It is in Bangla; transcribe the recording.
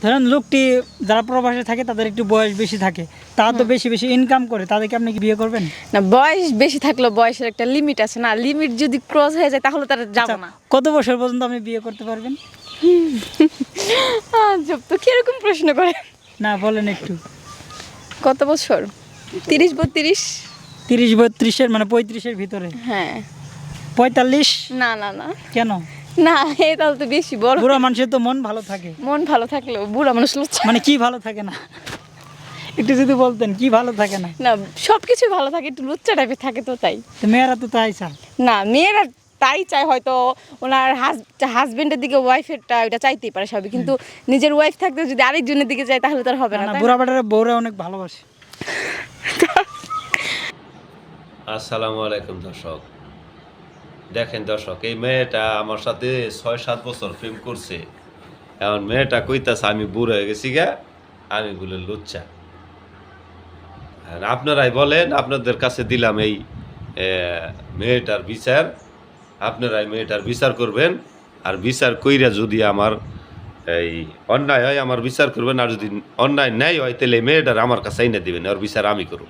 ধরেন লোকটি যারা প্রবাসে থাকে তাদের একটু বয়স বেশি থাকে, তারা তো বেশি বেশি ইনকাম করে, তাদেরকে আপনি কি বিয়ে করবেন? না, বয়স বেশি থাকলেও বয়সের একটা লিমিট আছে না, লিমিট যদি ক্রস হয়ে যায় তাহলে তারা যাবো না। কত বছর পর্যন্ত আপনি বিয়ে করতে পারবেন? আজব তো, কিরকম প্রশ্ন করে। না বলেন একটু। কত বছর? 30-32। 30-32-এর মানে 35-এর ভিতরে? হ্যাঁ। 45? না না না কেন? না, তাহলে তো বেশি বড়। বুড়া মানুষের তো মন ভালো থাকে। মন ভালো থাকলেও বুড়া মানুষ লুচ্চা। মানে কি ভালো থাকে না একটু যদি বলতেন কি ভালো থাকে না? না, সবকিছু ভালো থাকে, একটু লুচ্চা টাইপের থাকে তো তাই। তো মেয়েরা তো তাই চায়। না, মেয়েরা তাই চায় হয়তো, ওনার হাজবেন্ডের দিকে ওয়াইফেরটা ওইটা চাইতেই পারে সবই, কিন্তু নিজের ওয়াইফ থাকতে যদি আরেকজনের দিকে যায় তাহলে তার হবে না, না তাই বুড়া না? বেটারা বউরা অনেক ভালোবাসে। আসসালামু আলাইকুম দর্শক। দেখেন দর্শক, এই মেয়েটা আমার সাথে 6-7 বছর প্রেম করছে। এখন মেয়েটা কইতাছে আমি বুড়ো হয়ে গেছি গা, আমি বলে লুচ্চা। আর আপনারাই বলেন, আপনাদের কাছে দিলাম এই মেয়েটার বিচার। আপনারাই মেয়েটার বিচার করবেন, আর বিচার কইরা যদি আমার এই অন্যায় হয় আমার বিচার করবেন, আর যদি অন্যায় ন্যায় হয় তাহলে এই মেয়েটার আমার কাছে এনে দিবেন, ওর বিচার আমি করব।